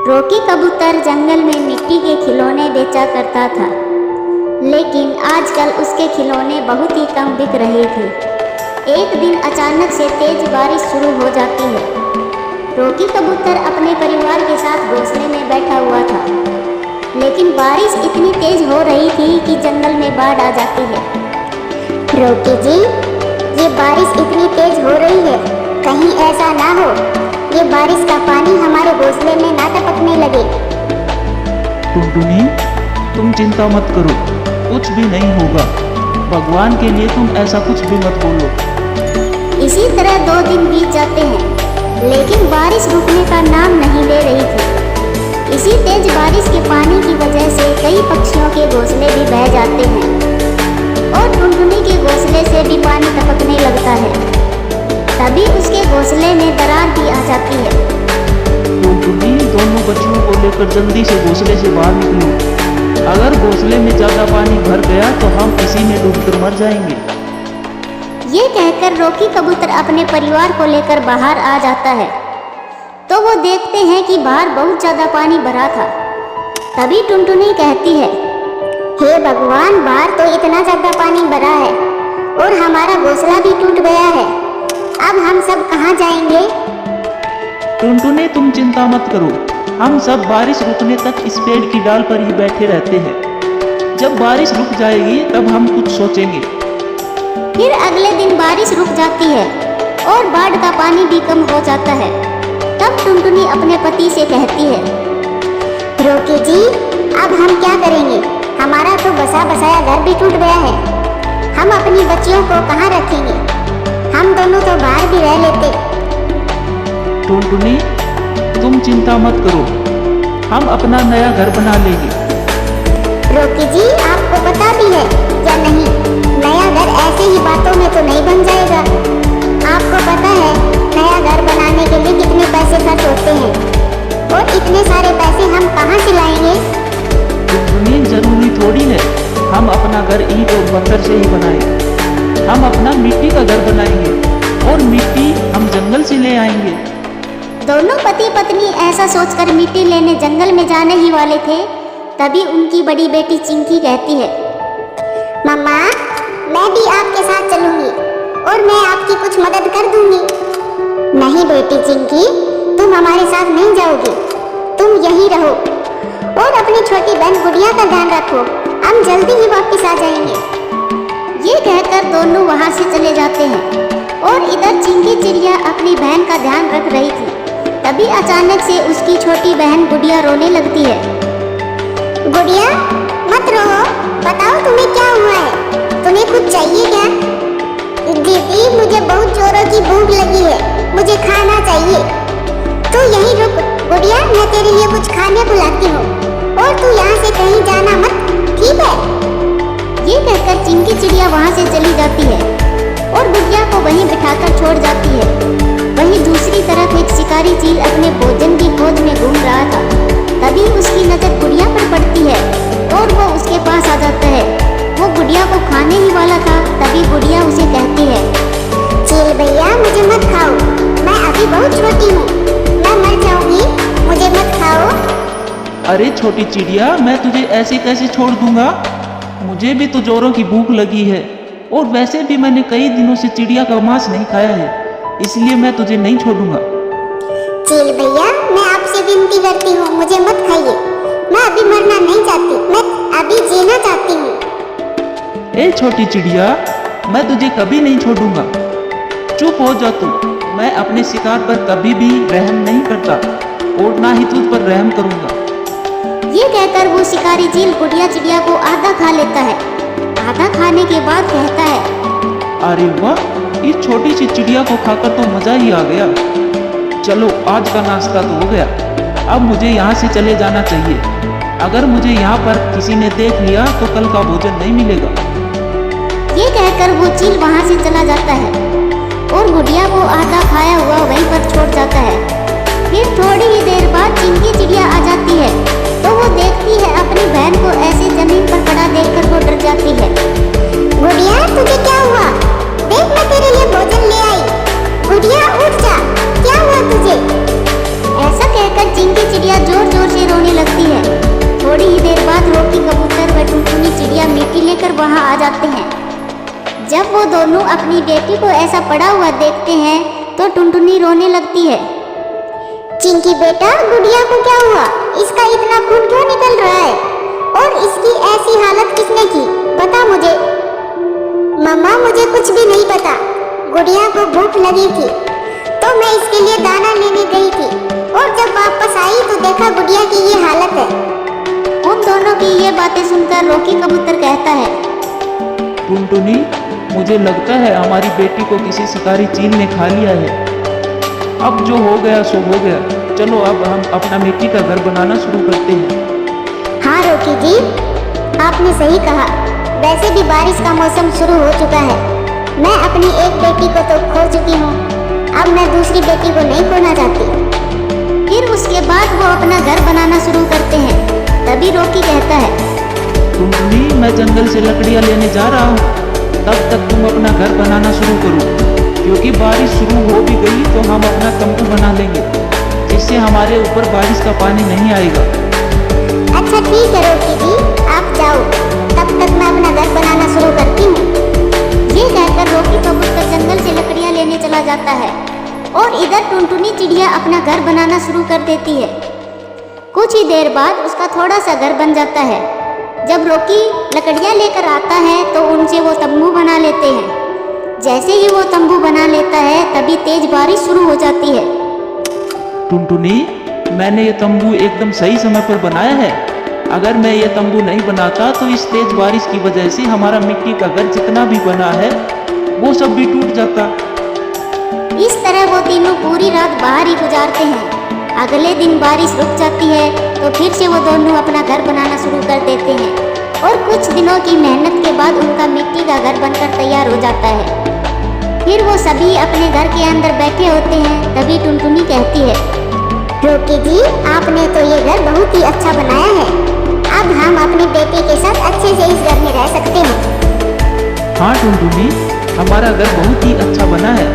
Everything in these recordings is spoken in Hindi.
रॉकी कबूतर जंगल में मिट्टी के खिलौने बेचा करता था, लेकिन आजकल उसके खिलौने बहुत ही कम बिक रहे थे। एक दिन अचानक से तेज बारिश शुरू हो जाती है। रॉकी कबूतर अपने परिवार के साथ घोंसले में बैठा हुआ था, लेकिन बारिश इतनी तेज हो रही थी कि जंगल में बाढ़ आ जाती है। रॉकी जी, ये बारिश इतनी तेज हो रही है, कहीं ऐसा ना हो ये बारिश का पानी हमारे घोंसले में ना टपकने लगे। टुनटुनी, तुम चिंता मत करो, कुछ भी नहीं होगा। भगवान के लिए तुम ऐसा कुछ भी मत बोलो। इसी तरह 2 दिन बीत जाते हैं, लेकिन बारिश रुकने का नाम नहीं ले रही थी। इसी तेज बारिश के पानी की वजह से कई पक्षियों के घोंसले भी बह जाते हैं और टुनटुनी के घोंसले से भी पानी टपकने लगता है। तभी उसके घोंसले में दरार भी आ जाती है। टुनटुनी, दोनों बच्चों को लेकर जल्दी से घोंसले से बाहर निकलो। अगर घोंसले में ज्यादा पानी भर गया तो हम इसी में डूबकर मर जाएंगे। ये कहकर रॉकी कबूतर अपने परिवार को लेकर बाहर आ जाता है, तो वो देखते हैं कि बाहर बहुत ज्यादा पानी भरा था। तभी टुनटुनी कहती है, हे भगवान, बाहर तो इतना ज्यादा पानी भरा है और हमारा घोंसला भी टूट गया है। अब हम सब कहाँ जाएंगे? टुनटुनी, तुम चिंता मत करो, हम सब बारिश रुकने तक इस पेड़ की डाल पर ही बैठे रहते हैं। जब बारिश रुक जाएगी तब हम कुछ सोचेंगे। फिर अगले दिन बारिश रुक जाती है और बाढ़ का पानी भी कम हो जाता है। तब टुनटुनी अपने पति से कहती है, रॉकी जी, अब हम क्या करेंगे? हमारा तो बसा बसाया घर भी टूट गया है। हम अपनी बच्चियों को कहाँ रखेंगे? हम दोनों तो बाहर भी रह लेते। टुनटुनी, तुम चिंता मत करो, हम अपना नया घर बना लेंगे। रॉकी जी, आपको पता भी है या नहीं, नया घर ऐसे ही बातों में तो नहीं बन जाएगा। आपको पता है नया घर बनाने के लिए कितने पैसे खर्च होते हैं और इतने सारे पैसे हम कहाँ से लाएंगे? टुनटुनी, जरूरी थोड़ी है हम अपना घर ईंट और पत्थर से ही बनाएं। हम अपना मिट्टी का घर बनाएंगे और मिट्टी हम जंगल से ले आएंगे। दोनों पति पत्नी ऐसा सोचकर मिट्टी लेने जंगल में जाने ही वाले थे। तभी उनकी बड़ी बेटी चिंकी कहती है, मम्मा, मैं भी आपके साथ चलूंगी और मैं आपकी कुछ मदद कर दूंगी। नहीं बेटी चिंकी, तुम हमारे साथ नहीं जाओगी, तुम यहीं रहो और अपनी छोटी बहन गुड़िया का ध्यान रखो। हम जल्दी ही वापस आ जाएंगे। ये कहकर दोनों वहाँ से चले जाते हैं और इधर चिंकी चिड़िया अपनी बहन का ध्यान रख रही थी। तभी अचानक से उसकी छोटी बहन गुड़िया रोने लगती है। गुड़िया, मत रो, बताओ तुम्हें क्या हुआ है? तुम्हें कुछ चाहिए क्या? दीदी, मुझे बहुत जोरों की भूख लगी है, मुझे खाना चाहिए। तू यहीं रुक गुड़िया, मैं तेरे लिए कुछ खाने बुलाती हूँ और तू यहाँ से कहीं जाना मत, ठीक है? ये कहकर चिंकी चिड़िया वहाँ से चली जाती है और गुड़िया को वहीं बिठाकर छोड़ जाती है। वहीं दूसरी तरफ एक शिकारी चील अपने भोजन की खोज में घूम रहा था। तभी उसकी नजर गुड़िया पर पड़ती है और वो उसके पास आ जाता है। वो गुड़िया को खाने ही वाला था। तभी गुड़िया उसे कहती है, चील भैया, मुझे मत खाओ, मैं अभी बहुत छोटी हूँ, मैं मर जाऊंगी, मुझे मत खाओ। अरे छोटी चिड़िया, मैं तुझे ऐसे कैसे छोड़ दूंगा? मुझे भी तो जोरों की भूख लगी है और वैसे भी मैंने कई दिनों से चिड़िया का मांस नहीं खाया है, इसलिए मैं तुझे नहीं छोड़ूंगा। चील भैया, मैं आपसे विनती करती हूँ, मुझे मत खाइए, मैं अभी मरना नहीं चाहती, मैं अभी जीना चाहती हूँ। ए छोटी चिड़िया, मैं तुझे कभी नहीं छोड़ूंगा, चुप हो जा तू। मैं अपने शिकार पर कभी भी रहम नहीं करता और ना ही तुझ पर रहम करूंगा। ये कहकर वो शिकारी चील गुड़िया चिड़िया को आधा खा लेता है। आधा खाने के बाद कहता है, अरे वाह, इस छोटी सी चिड़िया को खाकर तो मजा ही आ गया। चलो, आज का नाश्ता तो हो गया, अब मुझे यहाँ से चले जाना चाहिए। अगर मुझे यहाँ पर किसी ने देख लिया तो कल का भोजन नहीं मिलेगा। ये कहकर वो चील वहाँ से चला जाता है और गुड़िया को आधा खाया हुआ वहीं पर छोड़ जाता है। फिर थोड़ी ही देर बाद चिंकी चिड़िया आ जाती है, तो वो देखती है अपनी बहन को ऐसे जमीन पर पड़ा देखकर वो डर जाती है। गुड़िया, तुझे क्या हुआ? देख, मैं तेरे लिए भोजन ले आई। गुड़िया, उठ जा, क्या हुआ तुझे? ऐसा कहकर चिंकी चिड़िया जोर जोर अपनी बेटी को ऐसा पड़ा हुआ देखते हैं तो टुनटुनी रोने लगती है। चिंकी बेटा, गुड़िया को क्या हुआ? इसका इतना खून क्यों निकल रहा है? और इसकी ऐसी हालत किसने की? बता मुझे। मम्मा, मुझे कुछ भी नहीं पता। गुड़िया को भूख लगी थी तो मैं इसके लिए दाना लेने गई थी, और जब वापस आई तो देखा गुड़िया की ये हालत है। उन दोनों की ये बातें सुनकर रॉकी कबूतर कहता है, टुनटुनी, मुझे लगता है हमारी बेटी को किसी शिकारी चील ने खा लिया है। अब जो हो गया सो हो गया। चलो अब हम अपना मिट्टी का घर बनाना शुरू करते हैं। हाँ रॉकी जी, आपने सही कहा। वैसे भी बारिश का मौसम शुरू हो चुका है। मैं अपनी एक बेटी को तो खो चुकी हूँ, अब मैं दूसरी बेटी को नहीं खोना चाहती। फिर उसके बाद वो अपना घर बनाना शुरू करते हैं। तभी रॉकी कहता है, टुनटुनी, मैं जंगल से लकड़ियाँ लेने जा रहा हूँ। तब तक तुम अपना घर बनाना शुरू करो, क्योंकि बारिश शुरू हो भी गई तो हम अपना तंबू बना लेंगे, जिससे हमारे ऊपर बारिश का पानी नहीं आएगा। अच्छा ठीक है रॉकी जी, आप जाओ, तब तक मैं अपना घर बनाना शुरू करती हूँ। ये कहकर रॉकी कबूतर जंगल से लकड़ियाँ लेने चला जाता है और इधर टुनटुनी चिड़िया अपना घर बनाना शुरू कर देती है। कुछ ही देर बाद उसका थोड़ा सा घर बन जाता है। जब रॉकी लकड़ियाँ लेकर आता है तो उनसे वो तंबू बना लेते हैं। जैसे ही वो तंबू बना लेता है तभी तेज बारिश शुरू हो जाती है। टुनटुनी, मैंने ये तंबू एकदम सही समय पर बनाया है। अगर मैं ये तंबू नहीं बनाता तो इस तेज बारिश की वजह से हमारा मिट्टी का घर जितना भी बना है वो सब भी टूट जाता। इस तरह वो तीनों पूरी रात बाहर ही गुजारते हैं। अगले दिन बारिश रुक जाती है तो फिर से वो दोनों अपना घर बनाना शुरू कर देते हैं और कुछ दिनों की मेहनत के बाद उनका मिट्टी का घर बनकर तैयार हो जाता है। फिर वो सभी अपने घर के अंदर बैठे होते हैं। तभी टुनटुनी कहती है, रॉकी जी, आपने तो ये घर बहुत ही अच्छा बनाया है। अब हम अपनी बेटी के साथ अच्छे से इस घर में रह सकते हैं। हाँ टुनटुनी, हमारा घर बहुत ही अच्छा बना है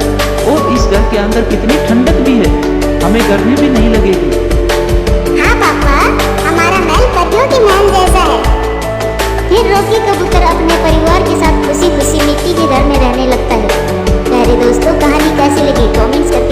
और इस घर के अंदर कितनी ठंडक भी है, हमें गर्मी भी नहीं लगेगी। हाँ पापा, हमारा महल परियों के महल जैसा है। फिर रॉकी कबूतर अपने परिवार के साथ खुशी खुशी मिट्टी के घर में रहने लगता है। प्यारे दोस्तों, कहानी कैसी लगी कमेंट्स करके